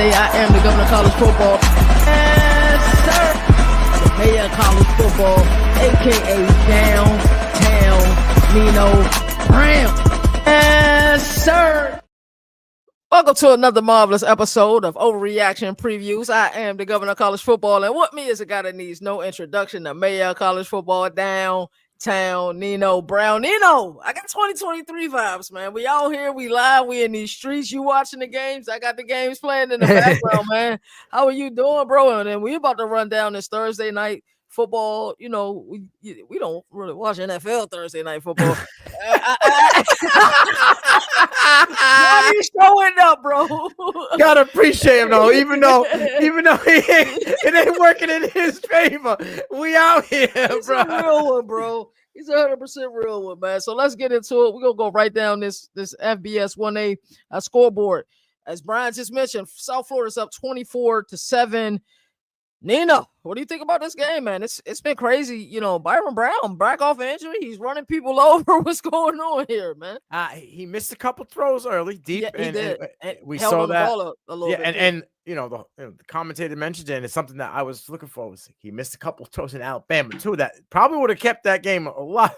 Monday. I am the governor of college football. Yes, sir. The mayor of college football, a.k.a. Downtown Nino Brown. Yes, sir. Welcome to another marvelous episode of Overreaction Previews. I am the governor of college football, and with me is a guy that needs no introduction, the mayor of college football, Downtown Nino Brown. Nino, I got 2023 vibes, man. We out here, we live, we in these streets. You watching the games? I got the games playing in the background, man. How are you doing, bro? And then we about to run down this Thursday night football. You know, we don't really watch NFL Thursday night football. Why are you showing up, bro? Gotta appreciate him though, even though it ain't working in his favor. We out here, He's bro. a real one, bro. He's 100% real one, man. So let's get into it. We're gonna go right down this FBS 1A scoreboard. As Brian just mentioned, South Florida's up 24-7. Nina, what do you think about this game, man? It's been crazy. You know, Byron Brown back off injury. He's running people over. What's going on here, man? He missed a couple throws early, deep, Yeah, he did. and we Held saw on the that. ball a little bit. And you know the commentator mentioned it, and it's something that I was looking for. He missed a couple throws in Alabama too. That probably would have kept that game a lot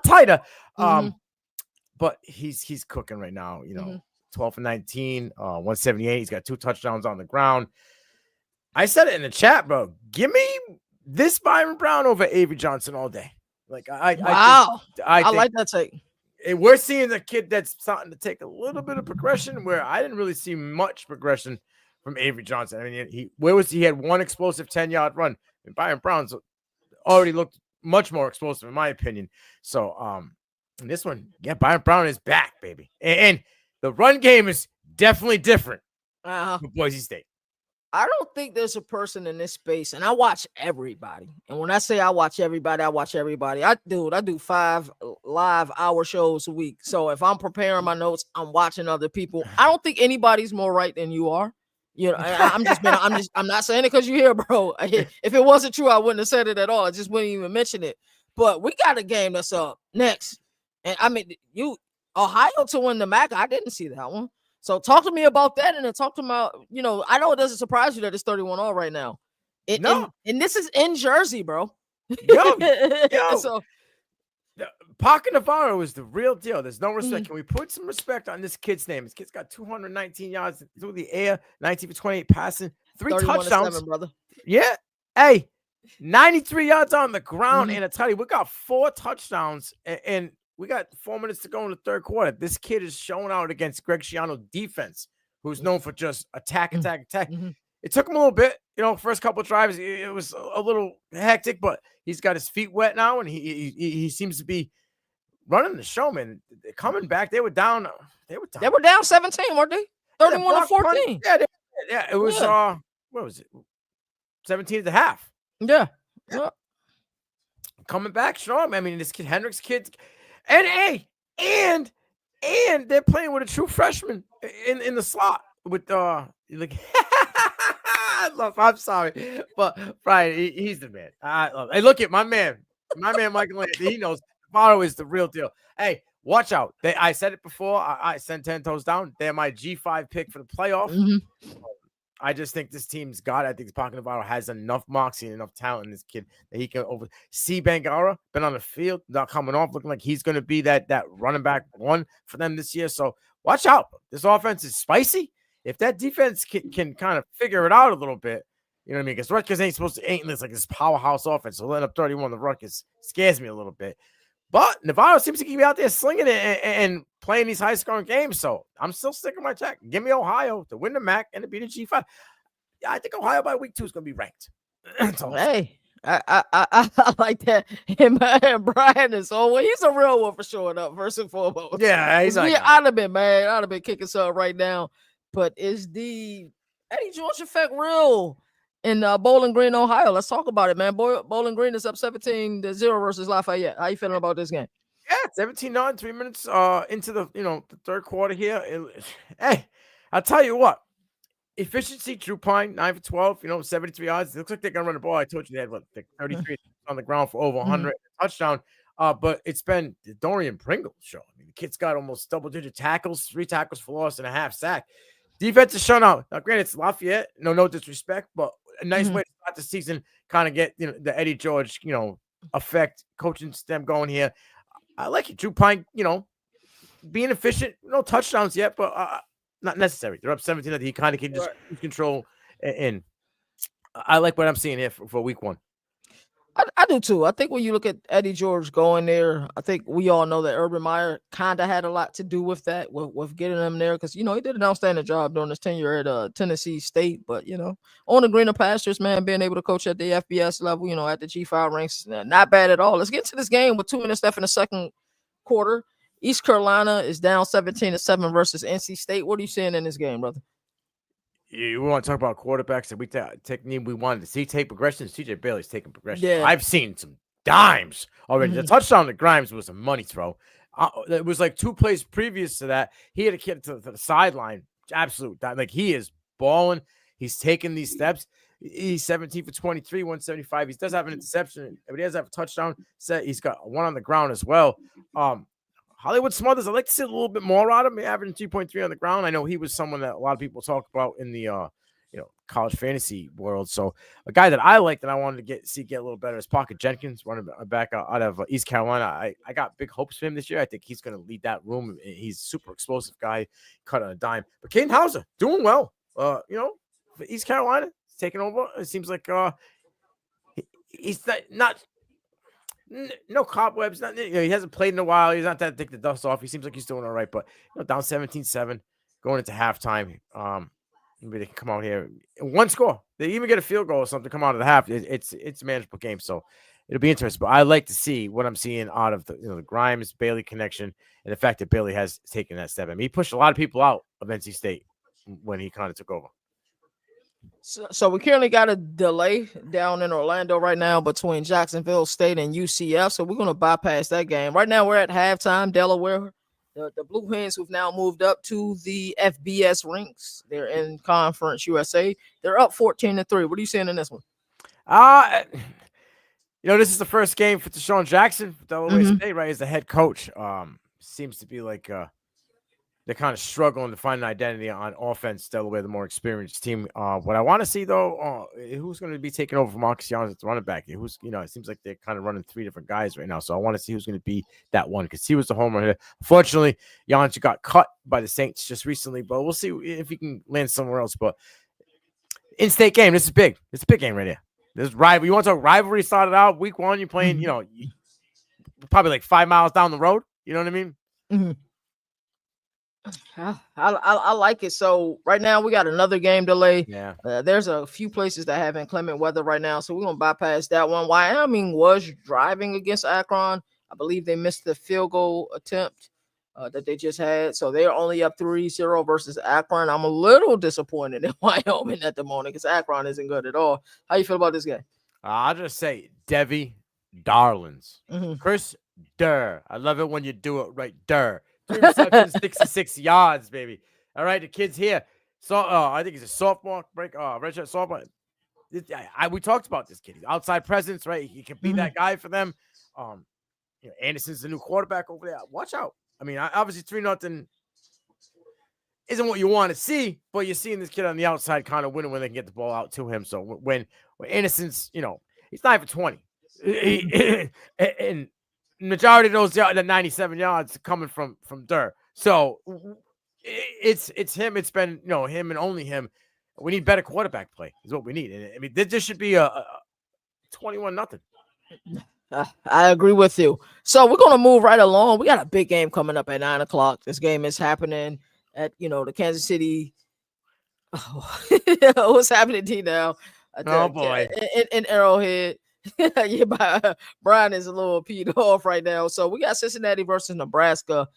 tighter. But he's cooking right now. You know, 12 for 19, 178. He's got 2 touchdowns on the ground. I said it in the chat, bro. Give me this Byron Brown over Avery Johnson all day. Like I like that take. We're seeing the kid that's starting to take a little bit of progression where I didn't really see much progression from Avery Johnson. I mean, he had one explosive 10-yard run, and Byron Brown's already looked much more explosive in my opinion. So in this one, yeah, Byron Brown is back, baby, and the run game is definitely different for Boise State. I don't think there's a person in this space, and I watch everybody. And when I say I watch everybody, I watch everybody. I do 5 live hour shows a week. So if I'm preparing my notes, I'm watching other people. I don't think anybody's more right than you are. You know, I'm not saying it because you're here, bro. If it wasn't true, I wouldn't have said it at all. I just wouldn't even mention it. But we got a game that's up next. And I mean, Ohio to win the MAC, I didn't see that one. So talk to me about that, and then talk to me about, you know, I know it doesn't surprise you that it's 31-all right now. And this is in Jersey, bro. Yo. So Parker Navarro is the real deal. There's no respect. Can we put some respect on this kid's name? This kid's got 219 yards through the air, 19 for 28 passing, 3 touchdowns. 7, brother. Yeah. Hey, 93 yards on the ground. And I tell you, we got 4 touchdowns, and we got 4 minutes to go in the third quarter. This kid is showing out against Greg Schiano's defense, who's known for just attack. It took him a little bit, you know, first couple of drives. It was a little hectic, but he's got his feet wet now, and he seems to be running the show, man. They're coming back. They were down. They were down 17, weren't they? 31-14. Yeah. It was what was it? 17 at the half. Yeah. Coming back strong. I mean, this kid Hendricks kid. And they're playing with a true freshman in the slot with like I'm sorry, but Brian, he's the man. I love. Hey, look at my man Michael Landry. He knows Navarro is the real deal. Hey, watch out. I said it before. I sent 10 toes down. They're my G5 pick for the playoff. I just think this team's got. I think Parker Navarro has enough moxie and enough talent in this kid that he can see Bangara, been on the field, not coming off, looking like he's going to be that running back one for them this year. So watch out. This offense is spicy. If that defense can kind of figure it out a little bit, you know what I mean? Because Rutgers ain't this like this powerhouse offense. So letting up 31 the Rutgers scares me a little bit. But Navarro seems to be out there slinging it and playing these high-scoring games. So I'm still sticking my check. Give me Ohio to win the MAC and to beat the G5. I think Ohio by week 2 is going to be ranked. Hey, I like that. And Brian is always, he's a real one for showing up, first and foremost. Yeah, he's like, I'd have been mad. I'd have been kicking something right now. But is the Eddie George effect real in Bowling Green, Ohio? Let's talk about it, man. Bowling Green is up 17-0 versus Lafayette. How you feeling about this game? Yeah, 17-9, 3 minutes into the third quarter here. Hey, I'll tell you what. Efficiency, Drew Pine, 9 for 12, 73 yards. It looks like they're going to run the ball. I told you they had, 33 on the ground for over 100 touchdown. But it's been the Dorian Pringle show. I mean, the kid's got almost double-digit tackles, 3 tackles for loss, and a half sack. Defense is shut out. Now, granted, it's Lafayette. No disrespect, but a nice way to start the season. Kind of get the Eddie George effect, coaching them going here. I like it. Drew Pine, being efficient. No touchdowns yet, but not necessary. They're up 17. He kind of can just control. And I like what I'm seeing here for week 1. I do too. I think when you look at Eddie George going there, I think we all know that Urban Meyer kind of had a lot to do with that, with getting them there, because he did an outstanding job during his tenure at Tennessee State. But on the greener pastures, man, being able to coach at the FBS level, at the G5 ranks, not bad at all. Let's get to this game with 2 minutes left in the second quarter. East Carolina is down 17-7 versus NC State. What are you seeing in this game, brother? We want to talk about quarterbacks that we wanted to see take progression. CJ Bailey's taking progression. Yeah. I've seen some dimes already. The touchdown to Grimes was a money throw. It was like 2 plays previous to that. He had a kid to the sideline. Absolute. Like, he is balling. He's taking these steps. He's 17 for 23, 175. He does have an interception, but he does have a touchdown set. He's got one on the ground as well. Hollywood Smothers, I'd like to see a little bit more out of him, averaging 3.3 on the ground. I know he was someone that a lot of people talk about in the college fantasy world. So a guy that I like that I wanted to get a little better is Parker Jenkins, running back out of East Carolina. I got big hopes for him this year. I think he's going to lead that room. He's a super explosive guy, cut on a dime. But Caden Hauser doing well. For East Carolina, he's taking over. It seems like he's not. No cobwebs. He hasn't played in a while. He's not that thick to dust off. He seems like he's doing all right. But down 17-7 going into halftime. Maybe they can come out here. 1 score. They even get a field goal or something come out of the half. It's a manageable game. So it'll be interesting. But I like to see what I'm seeing out of the Grimes Bailey connection and the fact that Bailey has taken that step. I mean, he pushed a lot of people out of NC State when he kind of took over. So we currently got a delay down in Orlando right now between Jacksonville State and UCF. So we're going to bypass that game. Right now we're at halftime. Delaware, the Blue Hens, who've now moved up to the FBS ranks. They're in Conference USA. They're up 14-3. What are you saying in this one? This is the first game for Deshaun Jackson for Delaware State, right? As the head coach. Seems to be like they're kind of struggling to find an identity on offense. Delaware, the more experienced team. What I want to see, though, who's going to be taking over for Marcus Jones at the running back? It seems like they're kind of running 3 different guys right now. So I want to see who's going to be that one, because he was the home run hitter. Unfortunately, Jones got cut by the Saints just recently, but we'll see if he can land somewhere else. But in-state game, this is big. It's a big game right here. This rival. You want to talk rivalry? Started out week 1. You're playing, probably like 5 miles down the road. You know what I mean? Mm-hmm. I like it. So right now we got another game delay. Yeah. There's a few places that have inclement weather right now, so we're gonna bypass that one. Wyoming was driving against Akron. I believe they missed the field goal attempt that they just had, so they're only up 3-0 versus Akron. I'm a little disappointed in Wyoming at the moment because Akron isn't good at all. How you feel about this game? I'll just say Debbie Darlings. Mm-hmm. Chris Durr. I love it when you do it right. Durr. 3 receptions, 66 yards, baby. All right, the kid's here. So I think he's a sophomore, redshirt sophomore. We talked about this kid. He's outside presence, right? He can be that guy for them. Anderson's the new quarterback over there. Watch out. I mean, obviously 3-0 isn't what you want to see, but you're seeing this kid on the outside kind of winning when they can get the ball out to him. So when Anderson's, he's 9 for 20. And majority of those the 97 yards coming from Durr. So it's him. It's been him and only him. We need better quarterback play is what we need. And I mean, this should be a 21-0. I agree with you. So we're gonna move right along. We got a big game coming up at 9:00. This game is happening at the Kansas City. Oh, what's happening, T now? Oh boy, in Arrowhead. Yeah, Brian is a little peed off right now. So we got Cincinnati versus Nebraska.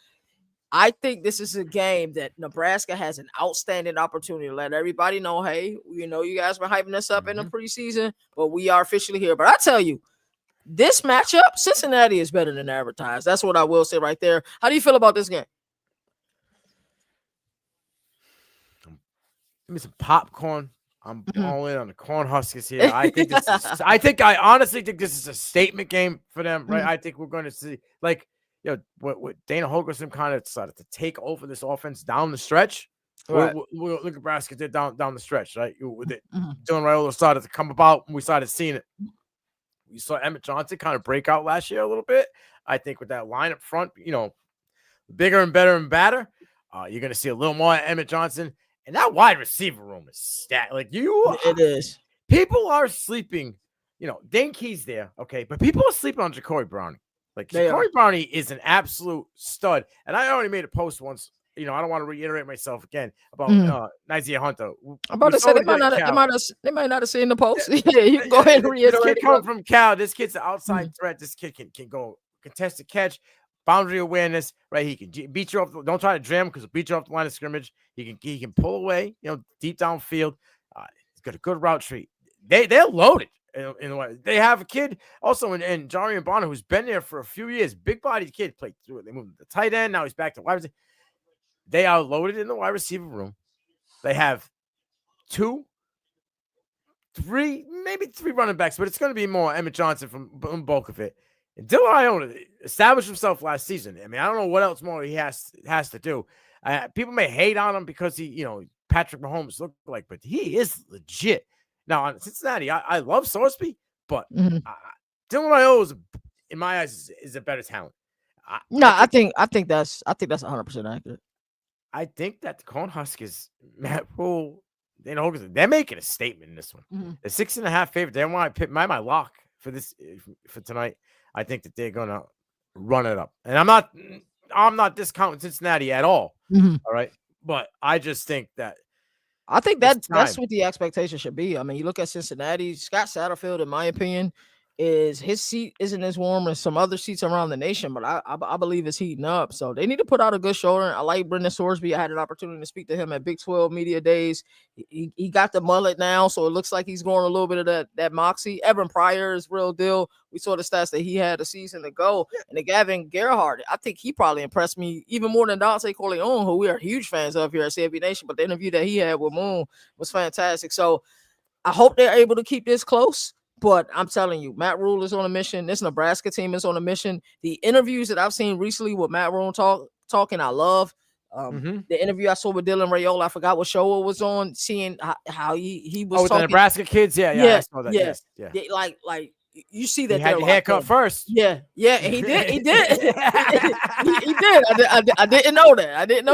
I think this is a game that Nebraska has an outstanding opportunity to let everybody know, hey, you guys were hyping us up in the preseason, but we are officially here. But I tell you, this matchup, Cincinnati is better than advertised. That's what I will say right there. How do you feel about this game? Give me some popcorn. I'm all in on the Cornhuskers here. I honestly think this is a statement game for them, right? I think we're going to see, what Dana Holgorsen kind of decided to take over this offense down the stretch. Right. We'll look at Nebraska did down the stretch, right? With it, Mhm. Dylan Raiola started to come about, and we started seeing it. We saw Emmett Johnson kind of break out last year a little bit. I think with that line up front, bigger and better and badder, you're going to see a little more Emmett Johnson. And that wide receiver room is stacked. Like It is. people are sleeping. Dane Key's there, okay, but people are sleeping on Ja'Cory Browning. Like Ja'Cory Browning is an absolute stud. And I already made a post once. I don't want to reiterate myself again about Nazir Hunter. I'm about to say they might not have seen the post. Yeah, you can go ahead and reiterate. This kid coming from Cal. This kid's an outside threat. This kid can go contested catch, boundary awareness, right? He can beat you off. Don't try to jam because he'll beat you off the line of scrimmage. He can pull away, deep downfield. He's got a good route tree. They're loaded. In a way, they have a kid also in Jarian Bonner who's been there for a few years. Big bodied kid, played through it. They moved to the tight end. Now he's back to wide receiver. They are loaded in the wide receiver room. They have 2, 3, maybe 3 running backs, but it's going to be more Emmett Johnson from bulk of it. And Dylan Raiola established himself last season. I mean, I don't know what else more he has to do. People may hate on him because he, Patrick Mahomes looked like, but he is legit. Now on Cincinnati, I love Sorsby, but Dylan Raiola, in my eyes, is a better talent. I think that's 100% accurate. I think that the Cornhuskers, Matt Rule, they're making a statement in this one. Mm-hmm. The 6.5 favorite. They want to pick my lock for this for tonight. I think that they're gonna run it up, and I'm not discounting Cincinnati at all. Mm-hmm. All right, but I just think that. I think that's what the expectation should be. I mean, you look at Cincinnati, Scott Satterfield, in my opinion, his seat isn't as warm as some other seats around the nation, but I believe it's heating up. So they need to put out a good shoulder. I like Brendan Sorsby. I had an opportunity to speak to him at Big 12 Media Days. He got the mullet now, so it looks like he's going a little bit of that moxie. Evan Pryor is real deal. We saw the stats that he had a season to go. And the Gavin Gerhardt, I think he probably impressed me even more than Dante Corleone, who we are huge fans of here at CFB Nation. But the interview that he had with Moon was fantastic. So I hope they're able to keep this close. But I'm telling you, Matt Rule is on a mission. This Nebraska team is on a mission. The interviews that I've seen recently with Matt Rule talking, I love. The interview I saw with Dylan Raiola, I forgot what show it was on, seeing how he was talking. The Nebraska kids, yeah, I saw that. Yeah. Like you see that he had your haircut first. Yeah, and he did. he did. I didn't know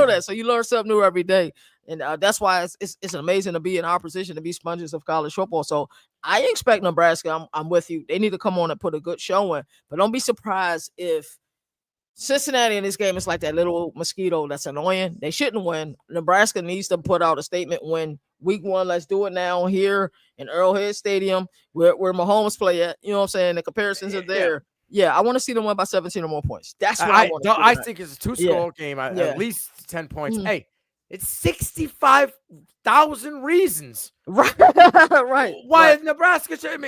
that. So you learn something new every day. And that's why it's amazing to be in our position to be sponges of college football. So I expect Nebraska. I'm with you. They need to come on and put a good showing. But don't be surprised if Cincinnati in this game is like that little mosquito that's annoying. They shouldn't win. Nebraska needs to put out a statement win week 1. Let's do it now here in Arrowhead Stadium where Mahomes play at. You know what I'm saying? The comparisons are there. Yeah, I want to see them win by 17 or more points. That's what I want to see. I think it's a 2-score game. At least 10 points. Hey. It's 65,000 reasons. Right. Why Nebraska should,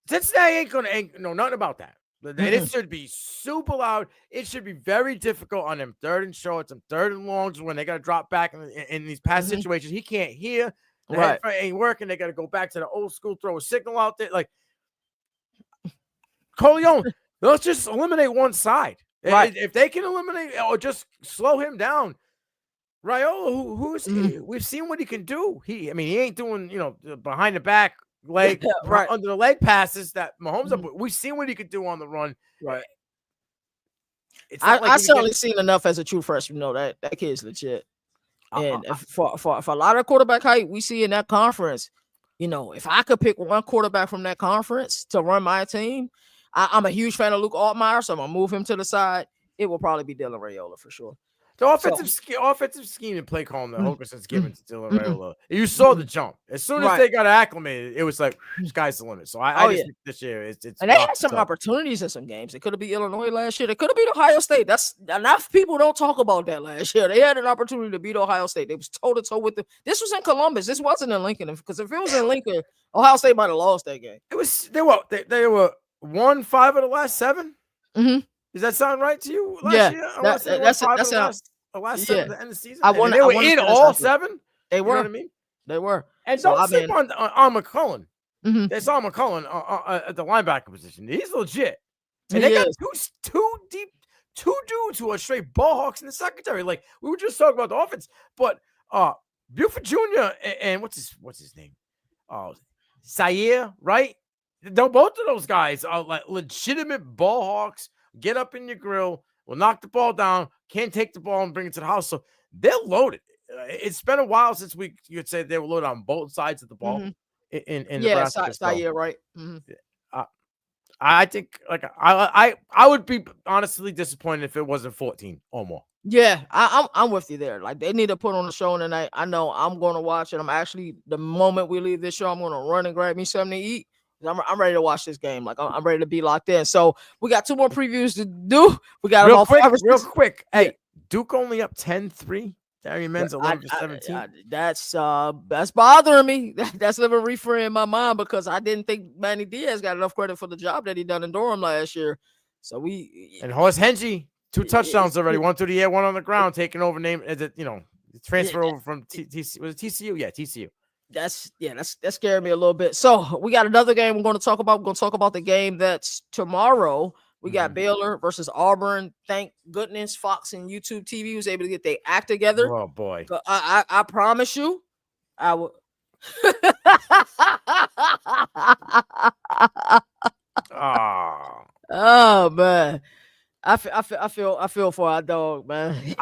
Cincinnati ain't nothing about that. It should be super loud. It should be very difficult on them 3rd and shorts and 3rd and longs when they got to drop back in these pass situations. He can't hear. The head ain't working. They got to go back to the old school, throw a signal out there. Like, Corleone, let's just eliminate one side. Right. If they can eliminate or just slow him down, Raiola, who's we've seen what he can do. He ain't doing, behind the back leg, under the leg passes that Mahomes up. We've seen what he could do on the run. Right. I certainly seen enough as a true freshman. That kid's legit. And for a lot of quarterback height we see in that conference, if I could pick one quarterback from that conference to run my team, I'm a huge fan of Luke Altmaier, so I'm gonna move him to the side. It will probably be Dylan Raiola for sure. The offensive scheme and play calling that Hokerson's given to Dylan Raiola. You saw the jump. As soon as they got acclimated, it was like, sky's the limit. So I just think this year it's and they had some opportunities in some games. It could have been Illinois last year. It could have been Ohio State. That's enough people don't talk about that last year. They had an opportunity to beat Ohio State. They was toe-to-toe with them. This was in Columbus. This wasn't in Lincoln. Because if it was in Lincoln, Ohio State might have lost that game. They were 1-5 of the last 7. Mm-hmm. Does that sound right to you? Last year? That's the last 7 at the end of the season. They were in all 7. They were. You know what I mean? They were. And don't sleep on McCullen. They saw McCullen at the linebacker position. He's legit. And they got two dudes who are straight ball hawks in the secondary. Like we were just talking about the offense, but Buford Jr. and what's his name? Sayer, right? Both of those guys are like legitimate ball hawks. Get up in your grill, will knock the ball down, can't take the ball and bring it to the house. So they're loaded. It's been a while since you could say they were loaded on both sides of the ball in Nebraska. Sayer, right? Mm-hmm. I think like I would be honestly disappointed if it wasn't 14 or more. Yeah, I'm with you there. Like they need to put on a show tonight. I know I'm going to watch it. I'm actually the moment we leave this show, I'm going to run and grab me something to eat. I'm ready to watch this game. Like I'm ready to be locked in. So we got 2 more previews to do. We got real quick. Hey, Duke only up 10-3. Darian Men's 11-17. That's bothering me. That's living reefer in my mind because I didn't think Manny Diaz got enough credit for the job that he done in Durham last year. So and Horace Henry, 2 touchdowns already, 1 through the air, 1 on the ground, taking over transfer over from TCU. Was it TCU? Yeah, TCU. That scared me a little bit. So we got another game we're going to talk about. We're going to talk about the game that's tomorrow. We got Baylor versus Auburn. Thank goodness Fox and YouTube TV was able to get their act together. Oh boy! I promise you, I will. Oh man, I feel for our dog, man.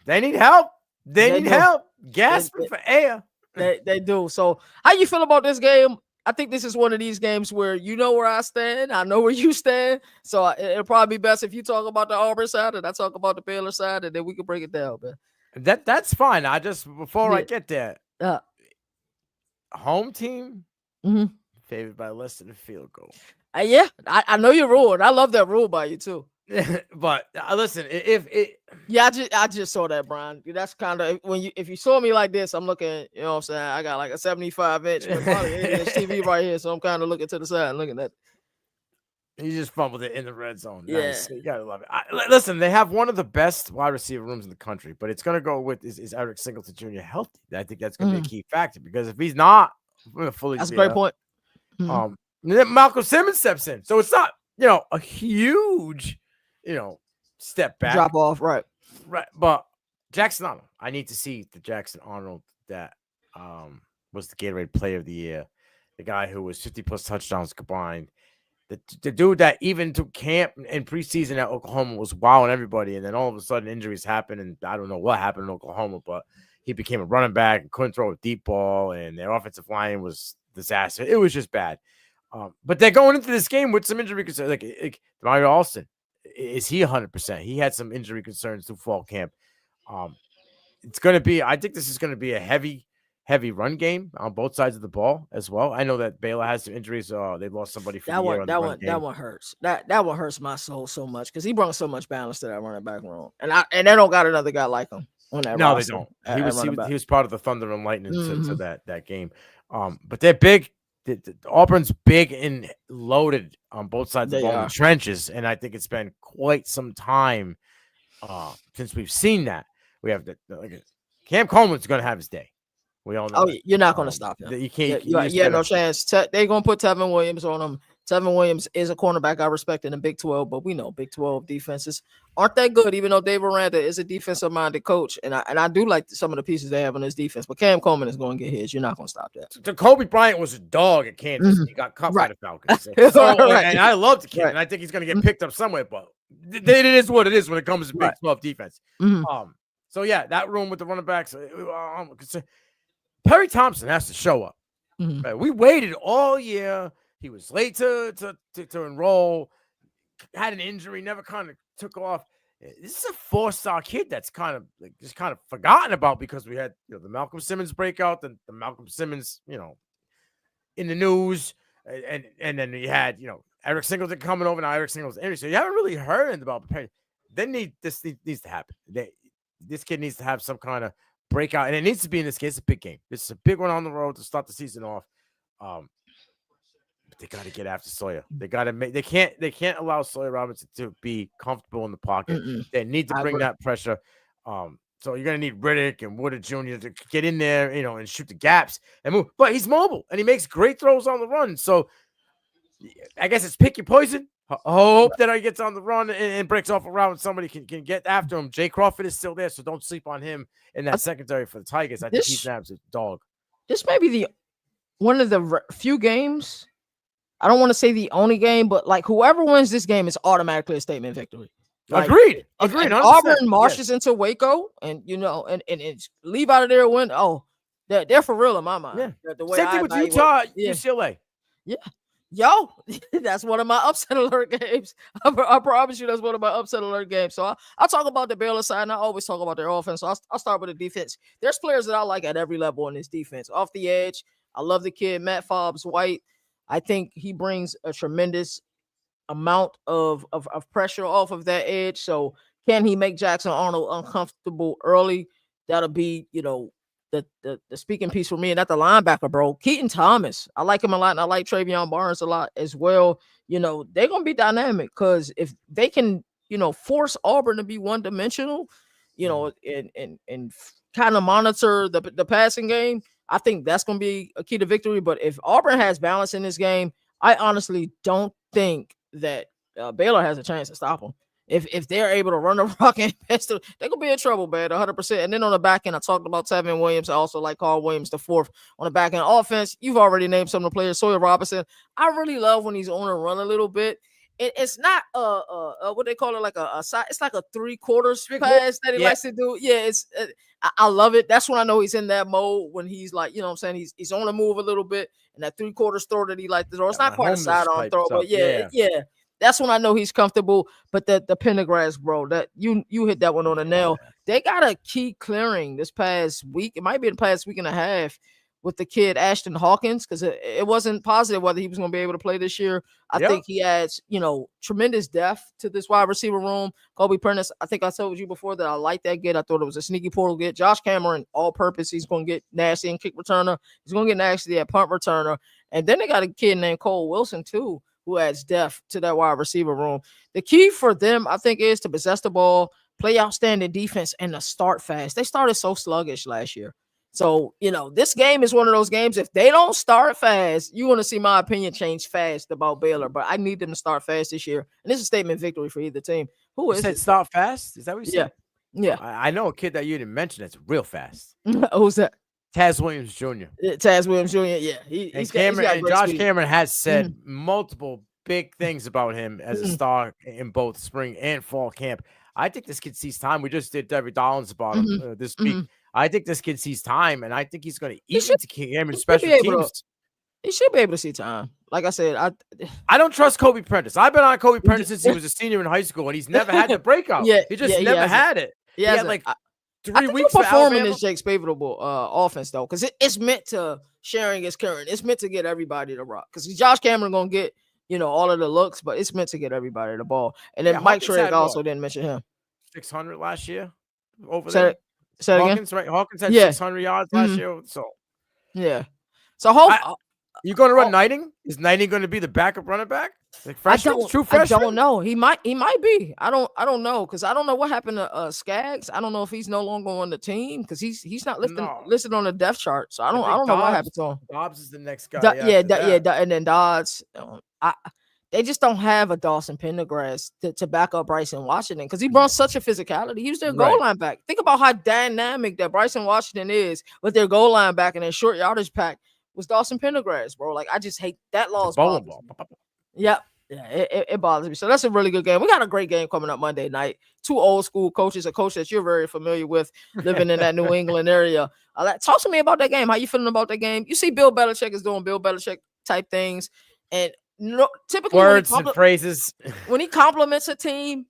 They need help. They need help. Gasping for air. They do. So, how you feel about this game? I think this is one of these games where you know where I stand. I know where you stand. So it'll probably be best if you talk about the Auburn side and I talk about the Baylor side, and then we can break it down, man. That's fine. I get there, home team favored by less than a field goal. Yeah, I know your rule, and I love that rule by you too. But listen, I just saw that, Brian. That's kind of if you saw me like this, I'm looking. You know what I'm saying? I got like a 75-inch, probably 8-inch TV right here, so I'm kind of looking to the side and looking at. You just fumbled it in the red zone. Yeah, nice. You gotta love it. Listen, they have one of the best wide receiver rooms in the country, but it's gonna go with is Eric Singleton Jr. healthy? I think that's gonna be a key factor because if he's not fully, that's a great point. Then Malcolm Simmons steps in, so it's not a huge. Step back, drop off, right? But Jackson Arnold, I need to see the Jackson Arnold that was the Gatorade Player of the Year, the guy who was 50+ touchdowns combined, the dude that even to camp and preseason at Oklahoma was wowing everybody, and then all of a sudden injuries happened, and I don't know what happened in Oklahoma, but he became a running back and couldn't throw a deep ball, and their offensive line was disaster. It was just bad. But they're going into this game with some injury concerns, like Mario Alston. Is he 100%? He had some injury concerns through fall camp. It's going to be, I think this is going to be a heavy run game on both sides of the ball as well. I know that Baylor has some injuries. They lost somebody for the year. That one hurts. That one hurts my soul so much because he brought so much balance to that running back room. And they don't got another guy like him on that roster. They don't. He was part of the Thunder and Lightning to that game. But they're big. Auburn's big and loaded on both sides of the ball in the trenches, and I think it's been quite some time since we've seen that. We have Cam Coleman's going to have his day. We all know. Oh, you're not going to stop him. You can't. No chance. They're going to put Tevin Williams on him. Tevin Williams is a cornerback I respect in the Big 12, but we know Big 12 defenses aren't that good, even though Dave Aranda is a defensive-minded coach. And I do like some of the pieces they have on this defense, but Cam Coleman is going to get his. You're not going to stop that. So Kobe Bryant was a dog at Kansas. He got cut by the Falcons. And I love the kid, and I think he's going to get picked up somewhere, but it is what it is when it comes to Big 12 defense. So, yeah, that room with the running backs, Perry Thompson has to show up. We waited all year. He was late to enroll, had an injury, never kind of took off. This is a 4-star kid that's kind of forgotten about because we had the Malcolm Simmons breakout, the Malcolm Simmons, in the news, and then you had Eric Singleton coming over, now Eric Singleton's injury. So you haven't really heard anything about Perry. This needs to happen. This kid needs to have some kind of breakout, and it needs to be in this case a big game. This is a big one on the road to start the season off. They got to get after Sawyer. They got to make. They can't allow Sawyer Robinson to be comfortable in the pocket. They need to bring that pressure. So you're gonna need Riddick and Woodard Jr. to get in there, and shoot the gaps and move. But he's mobile and he makes great throws on the run. So I guess it's pick your poison. Hope that he gets on the run and breaks off a route and somebody can get after him. Jay Crawford is still there, so don't sleep on him in that secondary for the Tigers. I think he's an absolute dog. This may be one of the few games. I don't want to say the only game, but like whoever wins this game is automatically a statement victory. Like, Agreed. If Auburn marches into Waco and and leave out of there win. Oh, they're for real in my mind. Yeah. The way Same thing with Utah, UCLA. Yeah. Yo, that's one of my upset alert games. I promise you that's one of my upset alert games. So I'll talk about the Baylor side, and I always talk about their offense. So I'll start with the defense. There's players that I like at every level in this defense. Off the edge, I love the kid, Matt Fobbs-White. I think he brings a tremendous amount of pressure off of that edge. So can he make Jackson Arnold uncomfortable early? That'll be, the speaking piece for me, and at the linebacker, bro. Keaton Thomas. I like him a lot, and I like Travion Barnes a lot as well. They're gonna be dynamic because if they can, force Auburn to be one-dimensional, and kind of monitor the passing game, I think that's gonna be a key to victory. But if Auburn has balance in this game, I honestly don't think that Baylor has a chance to stop them. If they're able to run the rock and pistol, they're going to be in trouble, man, 100%. And then on the back end, I talked about Tevin Williams. I also like Carl Williams, the fourth. On the back end offense, you've already named some of the players. Sawyer Robinson, I really love when he's on a run a little bit. It's not what they call it, like a side. It's like a 3/4 pass that he likes to do. Yeah, it's I love it. That's when I know he's in that mode, when he's like, what I'm saying, he's on the move a little bit, and that 3/4 throw that he likes to throw. It's not quite a sidearm throw, but yeah. That's when I know he's comfortable. But the Pendergrass, bro, that you hit that one on the nail. They got to keep clearing this past week. It might be the past week and a half with the kid Ashton Hawkins, because it wasn't positive whether he was going to be able to play this year. I think he adds, tremendous depth to this wide receiver room. Kobe Prentice, I think I told you before that I like that get. I thought it was a sneaky portal get. Josh Cameron, all purpose. He's going to get nasty in kick returner. He's going to get nasty at punt returner. And then they got a kid named Cole Wilson too, who adds depth to that wide receiver room. The key for them, I think, is to possess the ball, play outstanding defense, and to start fast. They started so sluggish last year. So, this game is one of those games. If they don't start fast, you want to see my opinion change fast about Baylor. But I need them to start fast this year. And this is a statement victory for either team. Who is it? Start fast? Is that what you said? Yeah. I know a kid that you didn't mention that's real fast. Who's that? Taz Williams Jr. Taz Williams Jr., yeah. Josh Cameron has said multiple big things about him as a star in both spring and fall camp. I think this kid sees time. We just did Debbie Dollins about him this week. I think this kid sees time, and I think he's going to eat into Cameron's special teams. He should be able to see time. Like I said, I don't trust Kobe Prentice. I've been on Kobe Prentice since he was a senior in high school, and he's never had the breakout. He just never had it. He had like 3 weeks performing this Jake's favorable offense, though, because it's meant to sharing his current. It's meant to get everybody to rock, because Josh Cameron going to get all of the looks, but it's meant to get everybody the ball. And then Mike Trigg also didn't mention him. 600 last year over there. Say Hawkins, right? Hawkins had 600 yards last year. So you going to run Knighting? Is Knighting going to be the backup running back? Like freshman, true freshman? I don't know. He might be. I don't know, because I don't know what happened to Skaggs. I don't know if he's no longer on the team, because he's not listed on the depth chart. So I don't know what happened to him. Dobbs is the next guy. And then Dodds. They just don't have a Dawson Pendergrass to back up Bryson Washington, because he brought such a physicality. He was their goal line back. Think about how dynamic that Bryson Washington is with their goal line back and their short yardage pack was Dawson Pendergrass, bro. Like, I just hate that loss. Yep. Yeah, it bothers me. So that's a really good game. We got a great game coming up Monday night. 2 old school coaches, a coach that you're very familiar with, living in that New England area. Talk to me about that game. How you feeling about that game? You see Bill Belichick is doing Bill Belichick type things, and typically words and phrases. When he compliments a team,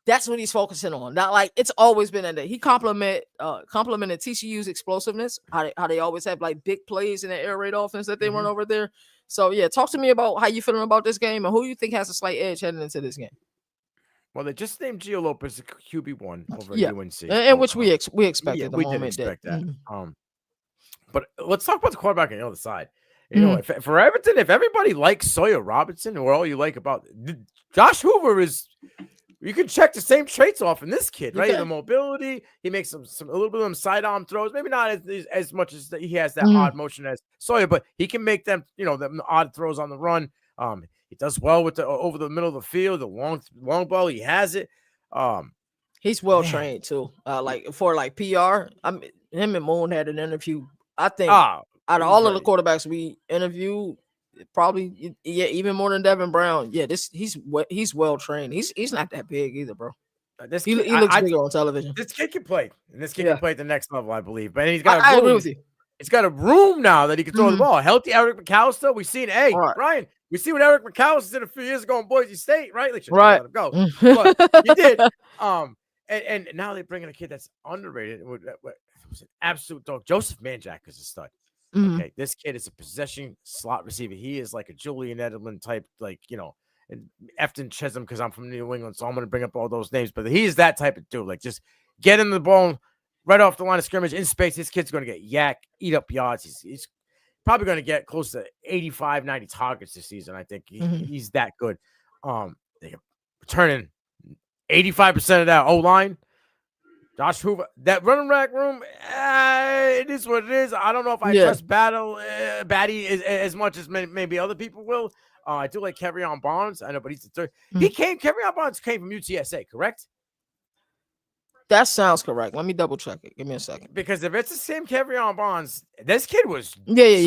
that's what he's focusing on. Not like it's always been in there. He complimented TCU's explosiveness, how they always have like big plays in the air raid offense that they run over there. So yeah, talk to me about how you feeling about this game and who you think has a slight edge heading into this game. Well, they just named Gio Lopez QB1 over at UNC, and which we expected. We did expect that. But let's talk about the quarterback on the other side. You know, for Everton, if everybody likes Sawyer Robinson, or all you like about Josh Hoover is, you can check the same traits off in this kid, right? The mobility, he makes a little bit of them sidearm throws, maybe not as much as he has that odd motion as Sawyer, but he can make them, them odd throws on the run. He does well with the over the middle of the field, the long ball. He has it. He's well Man. trained too. Like for like PR, him and Moon had an interview. I think Ah, out of he's all of the ready. quarterbacks we interviewed, probably even more than Devin Brown. Yeah, he's well trained. He's not that big either, bro. This He kid, looks bigger on television. this kid can play, and this kid Yeah. can play at the next level, I believe. But he's got I a agree room. with you. He's got a room now that he can throw the Mhm. ball. Healthy Eric McAllister. We've seen, hey, Right. Brian, we see what Eric McAllister did a few years ago in Boise State, right? Like, Right. let him go. But he did. And now they're bringing a kid that's underrated. It was an absolute dog. Joseph Manjack is a stud. Mhm. Okay, this kid is a possession slot receiver. He is like a Julian Edelman type, like, and Efton Chisholm, because I'm from New England, so I'm going to bring up all those names. But he's that type of dude. Like, just get in the ball right off the line of scrimmage in space. This kid's going to get eat up yards. He's probably going to get close to 85, 90 targets this season. I think he's that good. They returning 85% of that O-line. Josh Hoover, that running back room, it is what it is. I don't know if I trust Batty as much as maybe other people will. I do like Kerryon Barnes. I know, but he's the third. Kerryon Barnes came from UTSA, correct? That sounds correct. Let me double check it. Give me a second. Because if it's the same Kerryon Barnes, this kid was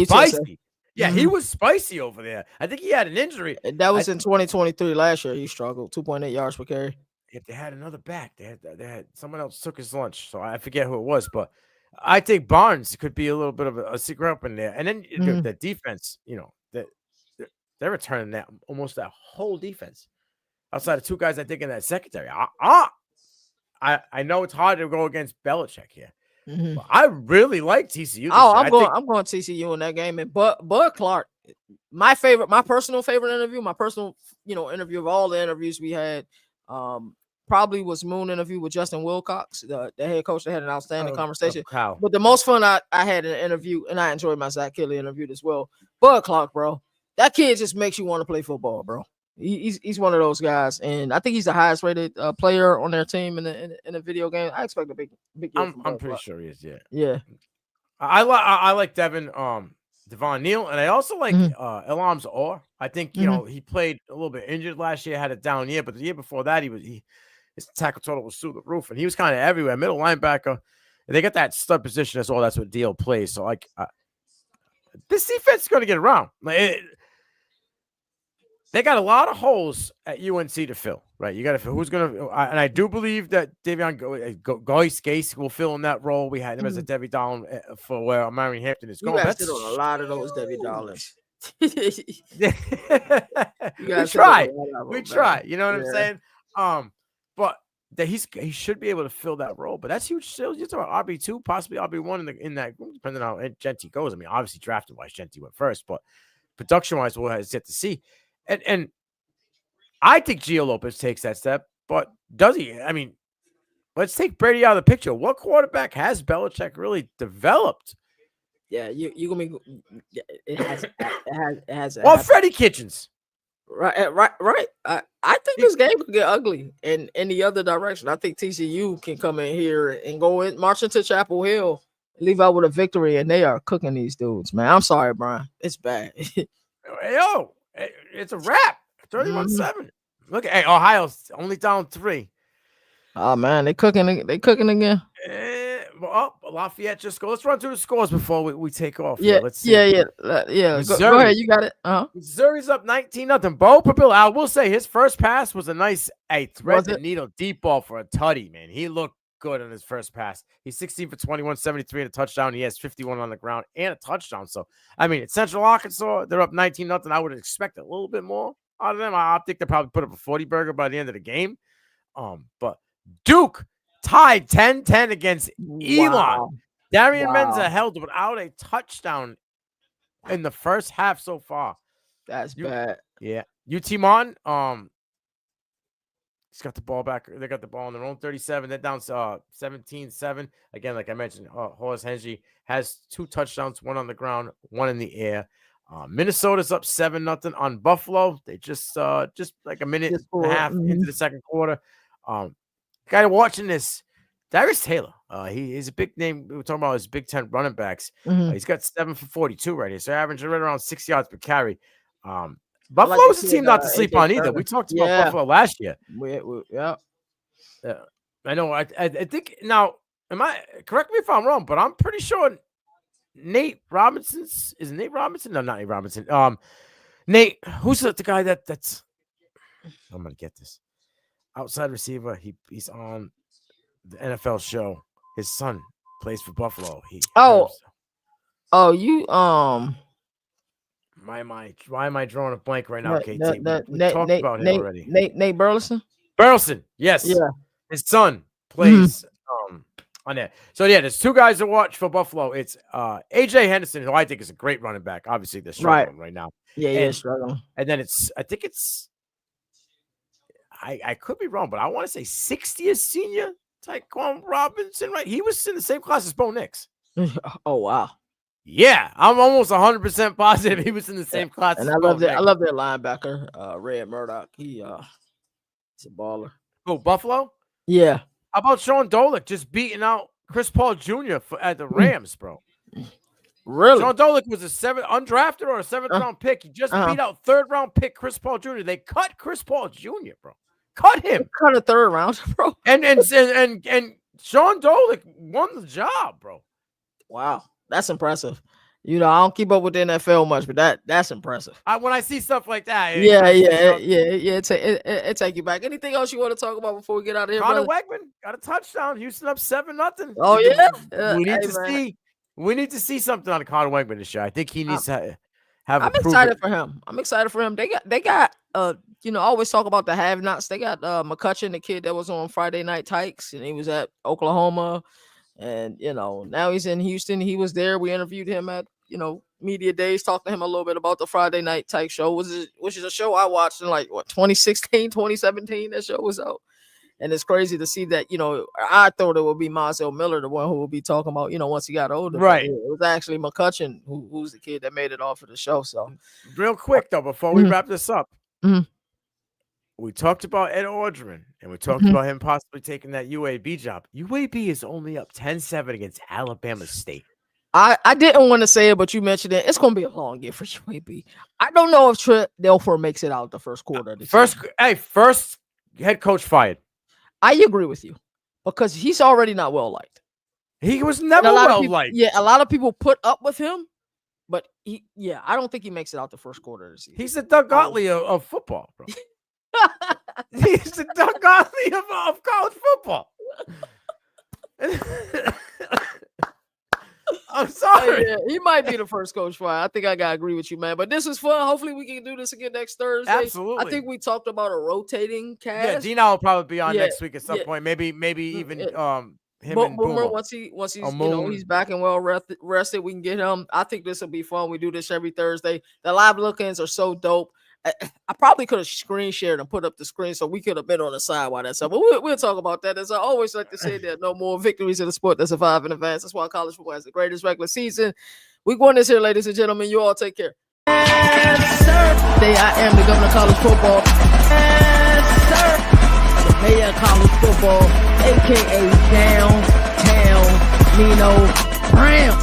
spicy. Yeah, he was spicy over there. I think he had an injury. That was in 2023. Last year, he struggled. 2.8 yards per carry. If they had another back, they had someone else took his lunch, so I forget who it was, but I think Barnes could be a little bit of a secret up in there. And then the defense, they're returning that almost that whole defense outside of two guys. I think in that secondary. I know it's hard to go against Belichick here, but I really like TCU. I'm going TCU in that game. And Bud Clark, my personal favorite interview, my personal interview of all the interviews we had. Probably was Moon interview with Justin Wilcox, the head coach. That had an outstanding conversation. But the most fun I had in an interview, and I enjoyed my Zach Kelly interview as well. Bud Clark, bro, that kid just makes you want to play football, bro. He's one of those guys, and I think he's the highest rated player on their team in the video game. I expect a big. I'm pretty sure he is. Yeah. I like Devon Neal, and I also like Elam's Orr. I think he played a little bit injured last year, had a down year, but the year before that his tackle total was through the roof, and he was kind of everywhere. Middle linebacker, and they got that stud position as well. That's what Deal plays. So this defense is going to get around. They got a lot of holes at UNC to fill, right? You got to fill who's going to, and I do believe that Davion Gase will fill in that role. We had him as a Debbie Dolan for where Marion Hampton is going. That's on a lot of those Debbie Dolans. We try. You know what I'm saying? But that he should be able to fill that role. But that's huge. Still, you're talking about RB2, possibly RB1 in that group, depending on how Genty goes. I mean, obviously drafted wise, Genty went first, but production wise, we'll have yet to see. And I think Gio Lopez takes that step, but does he? I mean, let's take Brady out of the picture. What quarterback has Belichick really developed? Yeah, you're gonna be. It has. Well, Freddie Kitchens. Right. I think this game could get ugly in the other direction. I think TCU can come in here and march into Chapel Hill, leave out with a victory, and they are cooking these dudes, man. I'm sorry, Brian. It's bad. Yo, it's a wrap. 31-7. Look, hey, Ohio's only down 3. Oh man, they cooking again. Well, Lafayette just go. Let's run through the scores before we take off. Yeah, let's see. Yeah. Go ahead, you got it. Missouri's up 19-0. Bo Papilla, I will say his first pass was a nice thread the needle deep ball for a tutty, man. He looked good on his first pass. He's 16 for 21, 73 and a touchdown. He has 51 on the ground and a touchdown. So, I mean, it's Central Arkansas. They're up 19-0. I would expect a little bit more out of them. I think they probably put up a 40 burger by the end of the game. But Duke tied 10-10 against Elon. Darian Menza held without a touchdown in the first half so far. That's bad. Yeah. UT Mon, he's got the ball back. They got the ball on their own 37. They're down 17-7. Again, like I mentioned, Horace Henry has 2 touchdowns, 1 on the ground, 1 in the air. Minnesota's up 7-0 on Buffalo. They just like a minute and a half into the second quarter. Guy watching this, Darius Taylor. He's a big name. We were talking about his Big Ten running backs. He's got 7 for 42 right here. So averaging right around 6 yards per carry. Buffalo's a team not to sleep AJ on either. Turner. We talked about Buffalo last year. Yeah. I know. I think now. Correct me if I'm wrong, but I'm pretty sure Nate Robinson's is Nate Robinson. No, not Nate Robinson. Nate, who's the guy that's? I'm gonna get this. Outside receiver. He's on the NFL show. His son plays for Buffalo. You Why am I drawing a blank right now, KT? We talked about him already. Nate Burleson. Burleson, yes. Yeah. His son plays on there. So yeah, there's two guys to watch for Buffalo. It's AJ Henderson, who I think is a great running back. Obviously, they're struggling right now. Yeah, struggling. And then I could be wrong, but I want to say 60th senior Tyquan Robinson, right? He was in the same class as Bo Nix. Oh wow. Yeah, I'm almost 100% positive he was in the same class. And I love their linebacker, Red Murdoch. He's a baller. Oh, Buffalo? Yeah. How about Sean Dolick just beating out Chris Paul Jr. at the Rams, bro? Really? Sean Dolick was a undrafted or a 7th round pick. He just beat out 3rd round pick Chris Paul Jr. They cut Chris Paul Jr., bro. Cut him. Cut a 3rd round, bro. And Sean Dolick won the job, bro. Wow, that's impressive. I don't keep up with the NFL much, but that's impressive. When I see stuff like that, it take you back. Anything else you want to talk about before we get out of here? Connor Wegman got a touchdown. Houston up 7-0. Oh yeah, we need to see something on Connor Wegman this year. I think he needs to have. I'm excited for him. They got I always talk about the have-nots. They got McCutcheon, the kid that was on Friday Night Tykes, and he was at Oklahoma. And, now he's in Houston. He was there. We interviewed him at, media days, talked to him a little bit about the Friday Night Type show, which is a show I watched in 2016, 2017. That show was out. And it's crazy to see that, I thought it would be Marcel Miller, the one who would be talking about, once he got older. Right. It was actually McCutcheon, who's the kid that made it off of the show. So real quick, though, before we wrap this up, we talked about Ed Orgeron, and we talked about him possibly taking that UAB job. UAB is only up 10-7 against Alabama State. I didn't want to say it, but you mentioned it. It's going to be a long year for UAB. I don't know if Trent Dilfer makes it out the first quarter. First head coach fired. I agree with you because he's already not well liked. He was never well liked. Yeah, a lot of people put up with him, but I don't think he makes it out the first quarter of the season. He's the Doug Gottlieb of football, bro. He's the Doug Gottlieb of college football. I'm sorry. Yeah, he might be the first coach fired. I think I gotta agree with you, man. But this is fun. Hopefully, we can do this again next Thursday. Absolutely. I think we talked about a rotating cast. Yeah, Dino will probably be on next week at some point. Maybe even him and Boomer. Once he's he's back and well rested, we can get him. I think this will be fun. We do this every Thursday. The live look-ins are so dope. I probably could have screen shared and put up the screen so we could have been on the side while that's up. But we'll talk about that. As I always like to say, there are no more victories in the sport that survive in advance. That's why college football has the greatest regular season. Week 1 is here, ladies and gentlemen. You all take care. Yes, sir. Today I am the governor of college football. Yes, sir. The mayor of college football, a.k.a. Downtown Nino Brown.